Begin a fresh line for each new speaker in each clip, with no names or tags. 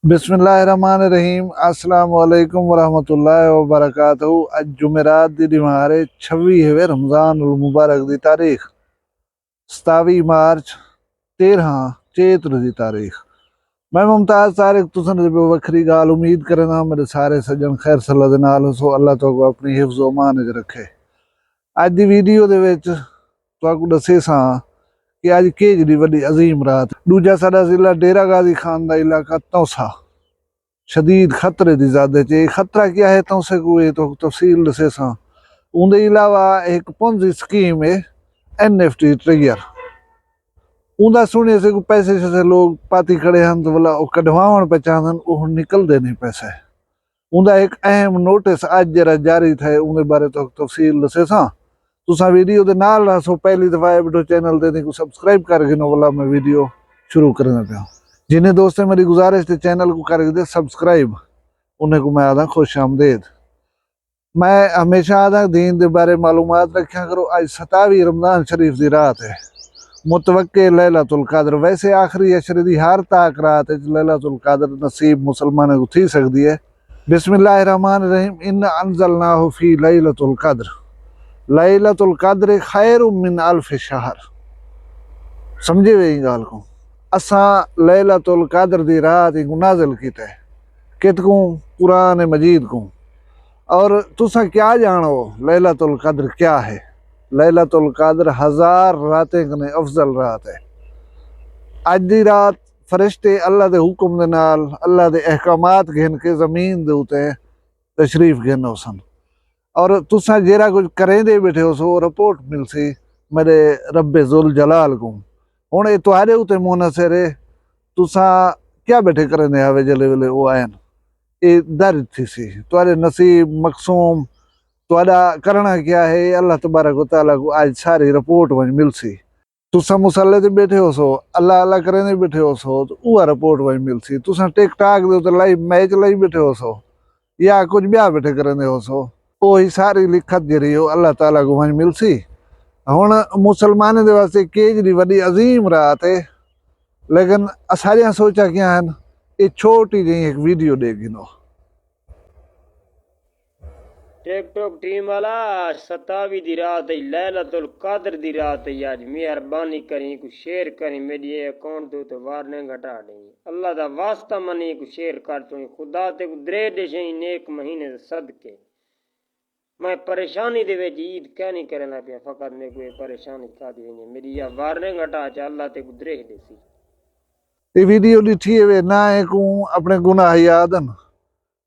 बिस्मिल्लाहिर्रहमानिर्रहीम अस्सलाम वालेकुम वरहमतुल्लाहि वबरकातुहू। अज जुमेरात दी दिमारे 26वें रमज़ान उल मुबारक दी तारीख 27 मार्च 13 चेत्र दी तारीख। मैं मुमताज़ तारिक तुसन दे वखरी गाल उम्मीद करना मेरे सारे सज्जन खैर सल्ला दे नाल सो अल्लाह तो अपनी हिफ्ज़ व मान च रखे। अज दी वीडियो दे विच तुहानू दसे सां कि अज केज दी वड्डी अजीम रात। दूजा साडा जिला डेरा गाजी खान का इलाका तौसा शदीद खतरे की ज़्यादा चे। खतरा क्या है तौसे को ये तो तफसील दसे सां। उनके अलावा एक पोंजी स्कीम है NFT ट्रिगर उनका सुने से को पैसे से लोग पाती खड़े हैं तो बोला कढ़वावन पे चाहन वो निकलते नहीं पैसे। उनका एक अहम नोटिस अज जरा जारी थे उनके बारे तो तफसील दसे सां। तुसा वीडियो दे नाल रहो पहली दफा वीडियो चैनल ते को सब्सक्राइब करके नो वाला मैं वीडियो शुरू करना पाया। जिन्हें दोस्तों मेरी गुजारिश थे चैनल को करके दे सब्सक्राइब उन्हें को मैं आदा खुश आमदेद। मैं हमेशा आदा दीन के बारे मालूमात रखा करो। आज 27 रमज़ान शरीफ की रात है मुतवक्के लैलतुल कद्र। वैसे आखिरी अशरे दी हर ताक रात लैलतुल कद्र नसीब मुसलमान को थी सकती है। बिस्मिल्लाहिर्रहमानिर्रहीम इन्ना अंज़लनाहु फी लैलतुल कद्र लैलतुल कद्र खैरुम मिन अल्फ शहर। समझे वे गाल को असा लैलतुल कद्र दी रात को नाज़िल कीता है कितकू कुरान मजीद को। और तुसा क्या जानो लैलतुल कद्र क्या है? लैलतुल कद्र 1000 रातें कने अफजल रात है। अज दी रात फरिश्ते अल्लाह दे हुक्म दे नाल अल्लाह दे अहकामात घिन के जमीन दे उते तशरीफ घिनो सन। और तुसा जेरा कुछ करें दे बैठे हो सो रिपोर्ट मिल सी मेरे रब्बे जुल जलाल को। हुण ये तुहारे उते मुनसर है तुसा क्या बैठे करें दे आवे जले वेले वो आयन ये दर्ज थी सी तुहारे नसीब मकसूम तुहाडा करना क्या है अल्लाह तबारक व तआला को आज सारी रिपोर्ट वंज मिल सी। तुसा मुसल्ले ते बैठे हो सो अल्लाह अल्लाह करें दे बैठे हो सो तो वह रिपोर्ट वंज मिल सी। तुसा टिकटाक दे उते लाइव मैच लाई बैठे हो सो या कुछ ब्याह बैठे करें दे हो सो वही सारी लिखत जरी हो अल्लाह ताला को वंज मिल सी। हुण मुसलमान दे वास्ते केज दी वड्डी अजीम रात है लेकिन असारियां सोचा क्या है ये छोटी जी एक वीडियो देगिनो।
टिकटॉक टीम वाला 27 दी रात है लैलतुल कद्र दी रात है। आज मेहरबानी करी को शेयर करी मेरी अकाउंट दो तो वार्निंग हटा दें। अल्लाह दा वास्ता मनी को शेयर कर चुनी खुदा ते को दरे दे नेक महीने सदके। मैं परेशानी दे विच ईद क्या नहीं करना पिया फकत मेरे को परेशानी का दी नहीं मेरी या वार्निंग हटा चा अल्लाह ते को दरे देसी।
ये वीडियो लिखी है ना को अपने गुनाह याद न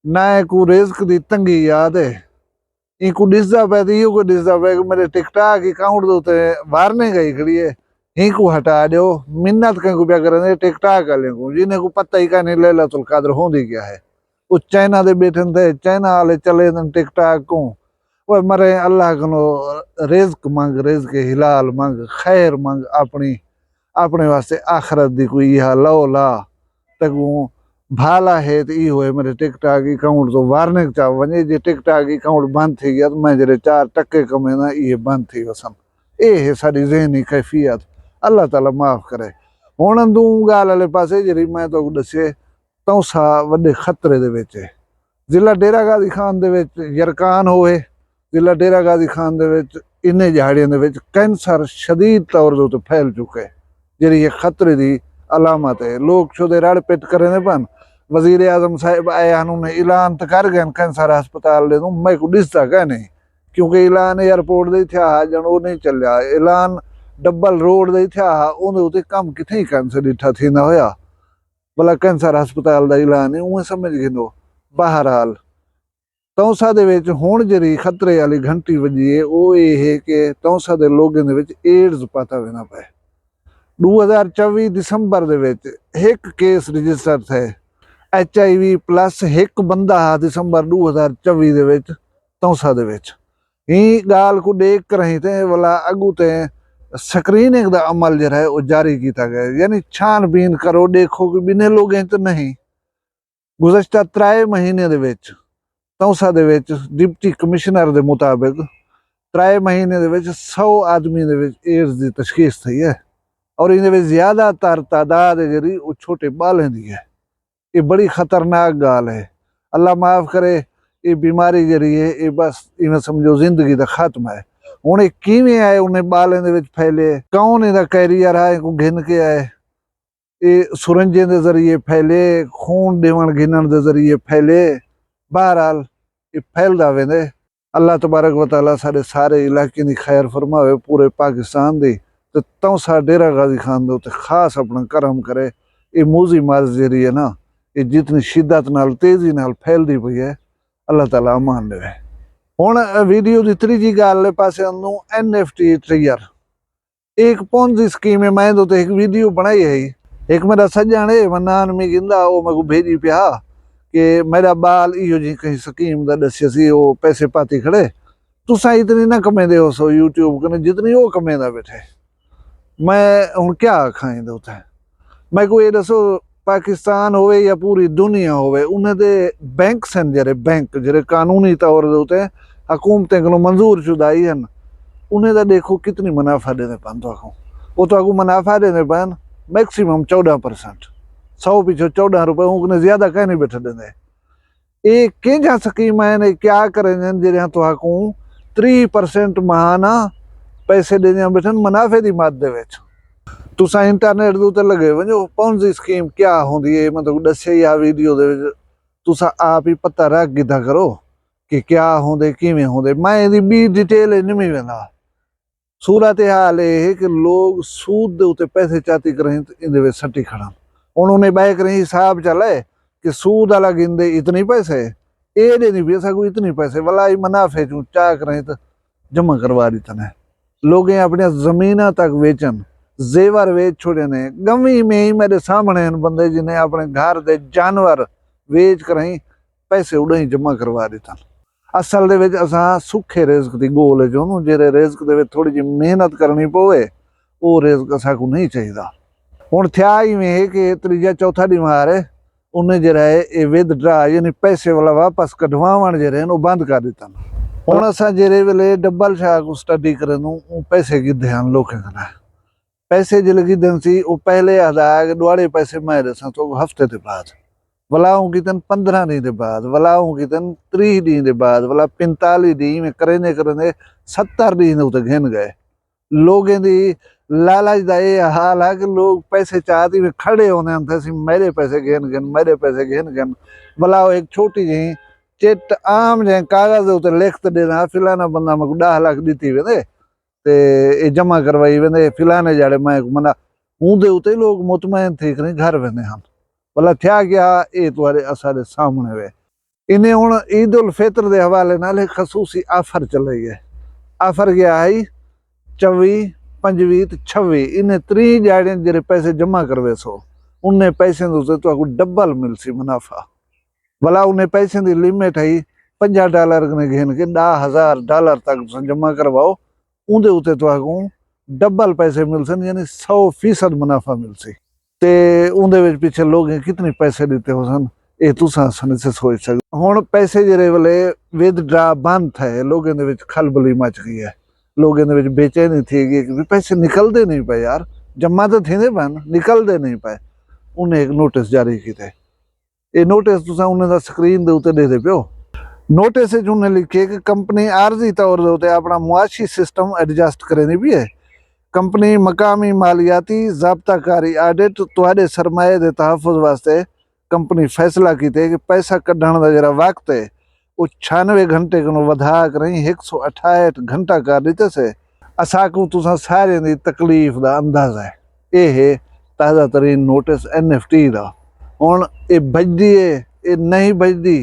ना को रिस्क दी तंगी याद है इनको डिसदा पे तो को डिसदा पे मेरे टिकटॉक अकाउंट दे उते वार्निंग गई खड़ी है इनको हटा दो। मिन्नत कहीं क्या करें टिकटॉक वाले को जिन्हें को पता ही का नहीं लैलतुल कद्र होंदी क्या है। वो चाइना दे बैठे थे चाइना वाले चले टिकटॉक को वो मरे अल्लाह को रिज्क मंग रिज्क हिलाल मंग खैर मंग अपनी अपने वास्ते आखरत दी कोई यह लो ला तक भाला है तो यो है मेरे टिकटॉक अकाउंट तो वार्निंग चा वने जे टिकटॉक अकाउंट बंद थी गया तो मैं जरे 4 टक्के कमे ना ये बंद थी वसन। ये है सारी ज़हनी कैफियत अल्लाह ताला माफ़ करे। हुण दूं गाल वाले पासे जरी मैं तो दसे तौसा वड्डे खतरे दे विच है। जिला डेरा गाजी खान दे विच यरकान होए जिला डेरा गाजी खान दे विच इन्ने झाड़ियों दे विच कैंसर शदीद तौर ते फैल चुके जरी ये खतरे की अलामत है। लोग शुदे रड़ पिट करें पन वजीर आजम साहब आए उन्होंने ऐलान तो कर गए कैंसर हस्पताल दे दूं मैं को दिसता क्या नहीं क्योंकि ऐलान एयरपोर्ट दे था जन वो नहीं चलिया ऐलान डबल रोड दे था उन्हें उते कम किथे कैंसर डिठा थी ना होया भला कैंसर हस्पताल का ऐलान है उन्हें समझ गिनो। बहरहाल तौसा दे विच हुण जरी खतरे वाली घंटी वजी है वो ये है कि तौसा दे लोगों दे विच एड्स पता विना पे 2024 दिसंबर दे विच एक केस रजिस्टर थे HIV प्लस एक बंदा दिसंबर 2024 दे विच तौसा दे विच ही गाल को देख कर रही थे वाला अगू ते स्क्रीनिंग दा अमल जरा है वो जारी किया गया यानी छानबीन करो देखो कि बिने लोग तो नहीं। गुज़श्ता 3 महीने दे विच तौसा दे विच डिप्टी कमिश्नर दे मुताबिक 3 महीने दे विच 100 आदमी दे विच एड्स दी तशखीस थी है और इन्हें ज्यादातर तादाद जरी वो छोटे बालें दी है ये बड़ी खतरनाक गाल है। अल्लाह माफ़ करे, ये बीमारी जी है ये बस इवें समझो जिंदगी का खात्मा है। हुण किवें आए उन्हें बालें दे विच फैले, कौन इहदा कैरियर है को घिन के आए, ये सुरंजें दे जरिए फैले, खून देवण गिनण दे जरिए फैले। बहरहाल ये फैलदा वेंदे। अल्लाह तबारक व तआला साडे सारे इलाके दी खैर फरमावे, पूरे पाकिस्तान दी ते तौसा डेरा गाजी खान दे उत्ते खास अपना करम करे। ये मूजी मर्ज जी है ना, ये जितनी शिद्दत नाल तेजी नाल फैलदी पई है, अल्लाह ताला अमान देवे। हुण वीडियो दी त्रीजी गल पासे आंदू NFT ट्रिगर। एक पोंजी स्कीम है, मैं तो एक वीडियो बनाई है। एक मेरा सज्जन है मनान में गिंदा, वो मैं को भेजी पिया कि मेरा बाल इहो जी कहीं स्कीम दा दस्सिया सी, वो पैसे पाती खड़े, तुसा इतनी ना कमेंदे हो सो यूट्यूब कने जितनी वो कमेंदा बैठे। मैं हुण क्या आखां इहदे उत्ते। मैं को ये दसो, पाकिस्तान होवे या पूरी दुनिया होवे, उन्हें दे बैंक सन जेरे बैंक जेरे कानूनी तौर दे उत्ते हुकूमतें कोलों मंजूर शुदा ही हन, उन्हें दा देखो कितनी मुनाफा देने पान। तो आखो वो तो आगू मुनाफा देने पान मैक्सिमम 14%, 100 पीछे 14 रुपए, उन्हें ज्यादा कहीं नहीं बैठे देंगे। ये केंजा स्कीम है, क्या करें जेरे तो आकू 3% महाना पैसे देने बैठन मुनाफे की मद दे विच। तुसा इंटरनेट दे उत्ते लगे वजो पोंजी स्कीम क्या होंदी है, मतलब दस्से या वीडियो दे विच तुसा आप ही पता रख गिदा करो कि क्या होंदे किवें होंदे। मैं इहदी बी डिटेल नहीं वेंदा। सूरत हाल है कि लोग सूद दे उत्ते पैसे चाती करें इहदे विच सट्टी खड़न। उन्होंने बाय करें हिसाब चले कि सूद वाला गिनदे इतने पैसे, ये नहीं भी ऐसा कोई इतने पैसे वाला ही मुनाफे चूं चाह करें तो जमा करवा दी तने। लोग अपने जमीना तक वेचन, जेवर वेच छोड़े ने। गमी में ही मेरे सामने बंदे जिन्हें अपने घर दे जानवर वेच कर पैसे उड़े जमा करवा दिता। असल दे विच असां सुखे रिज़्क दी गोल जो जेरे रिज़्क दे विच थोड़ी जी मेहनत करनी पवे, वो रिज़्क असां को नहीं चाहिदा। हुण थिया इवें है कि त्रीजा चौथा ॾींहुं है उन्हें जरा है विदड्रा यानी पैसे वाला वापस कढवावण जे वो बंद कर दिता। हुण असां जेरे वेले डबल शाह को स्टडी करूं पैसे गिद्धे हैं लोकें कने। पैसे जिले गिद्धन सी वो पहले आदा दुआड़े पैसे मैं दसा तो हफ्ते के बाद, वलाऊं की 15 ॾींहं के बाद, वलाऊं की 30 ॾींहं के बाद, वला 45 ॾींहं में करेंदे करेंदे 70 ॾींहं उत्ते घिन गए। लोगों दी लालच का ये हाल है कि लोग पैसे चाहते हुए खड़े होने थे, मेरे पैसे घेन घेन मेरे पैसे घेन घेन। भला एक छोटी जी चिट आम जे कागज उत्ते लिख देना, फिलाना बंदा मैं 10 लाख दी वेंदे ते ये जमा करवाई वेंदे, फिलाने जाड़े मैं मना ऊंदे उत्ते लोग मुतमैन थी कर घर वेंदे हैं। भला थिया गया ये तुम्हारे असारे सामने वे। इन्हें हुण ईद उल फितर के हवाले नाल एक खसूसी आफर चल रही है। आफर गया है 24, 25 ते 26 इन्हें 3 जाड़े जेरे पैसे जमा करवे सो उन्हें पैसे तो डबल मिलसी मुनाफा। भला उन्हें पैसे की लिमिट है $50 ने घेन के $10,000 तक जमा करवाओ, उनके उत्ते तो डबल पैसे मिलसन यानी 100% मुनाफा मिलसी। ते उनदे विच पिछे लोग कितने पैसे देते हो सन ये तुसां आसानी से सोच सकते। हुण पैसे जेरे वेले विदड्रा बंद थे, लोगों दे विच खलबली मच गई है। लोगों दे विच बेचैनी थी गई कि पैसे निकलते नहीं पे यार, जमा तो थे पैन निकलते नहीं पे। उन्हें एक नोटिस जारी किया। ये नोटिस तुसां उन्हें दा स्क्रीन दे उत्ते दे पियो। नोटिस उन्हें लिखे कि कंपनी आरजी तौर दे उत्ते अपना मुआशी सिस्टम एडजस्ट करेनी भी है। कंपनी मकामी मालियाती ज़ाब्ताकारी आडिट तुहाडे सरमाए दे तहफ़ुज़ वास्ते कंपनी फैसला कीते कि पैसा कढ़ण दा जरा वक्त है वो 96 घंटे को वधा कर 168 घंटा कर दिते से। असा को तुसा सारे दी तकलीफ दा अंदाजा है। ये है ताज़ा तरीन नोटिस NFT दा। हुण ये बजदी है ये नहीं बजदी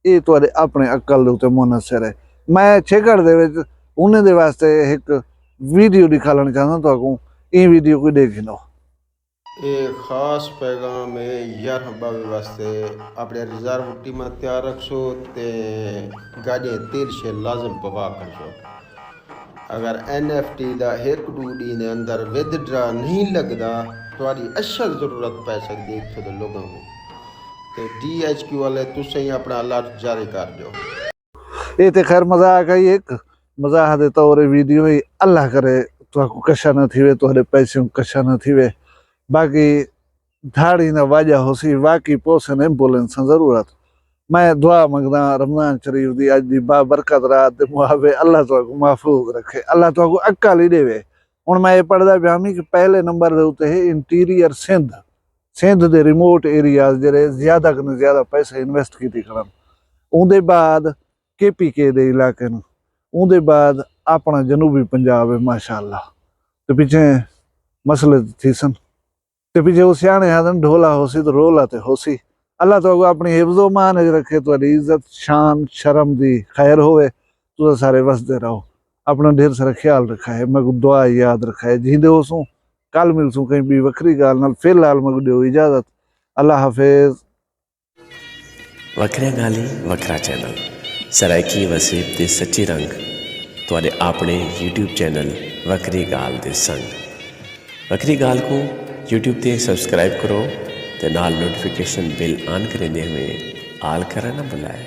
ये तुहाडे अपने अकल दे उत्ते मुनसर है। मैं छेकड़ दे विच उन्हें दे वास्ते एक वीडियो दिखाना चाहता तो आपको ये वीडियो को देख लो।
एक खास पैगाम है यार बाबे वास्ते अपने रिजर्व टीम तैयार रखो ते गाड़ियाँ तेल से लाजम पवा कर। अगर NFT का 1-2 दिन के अंदर विदड्रा नहीं लगता तो असल जरूरत पै सकती है इतने तो लोगों को। तो DHQ वाले तुम ही अपना अलर्ट जारी कर दो।
ये तो खैर मजाक है, एक मजाक दे तौर वीडियो है। अल्लाह करे तो कशा न थी वे, तुम्हारे पैसे कशा न थी वे। बाकी धाड़ी न वाजा होसी वाकई पोसे ने एम्बुलेंस जरूरत। मैं दुआ मंगदा रमजान शरीफ दी अज दी बाबरकत रात दे मुआवे अल्लाह तुहानू महफूज रखे, अल्लाह तुहानू अक्ल ही देवे। हुण मैं ये पढ़दा पिया मी कि पहले नंबर दे उत्ते है इंटीरियर सिंध, सिंध दे रिमोट एरियाज जेह्ड़े ज्यादा कने ज्यादा पैसे इन्वेस्ट कीती करन। उहदे बाद KPK दे इलाके न, उहदे बाद अपना जनूबी पंजाब है माशाअल्लाह। ते पिछे मसले थी सन, ते पिछे वो सियाने आदन ढोला होसी तो रोला ते होसी। अल्लाह तो अपनी हिफ्ज़ो मान च रखे, तुहाडी इज्जत शान शर्म दी खैर होवे, तुस सारे वसदे रहो, अपना ढेर सारा ख्याल रखा है। मैं दुआ याद रखा है, जींदे होसूं कल मिलसूं कहीं भी वक्री गाल नाल। फिलहाल मैं दियो इजाजत, अल्लाह हाफिज।
वखरिया गाली वखरा चैनल सराइकी वसीब दे सच्चे रंग तुहाडे अपने YouTube चैनल वखरी गाल दे संग। वखरी गाल को YouTube ते सब्सक्राइब करो ते नाल नोटिफिकेशन बिल ऑन करेंदे हुए आल करना ना भुलाए।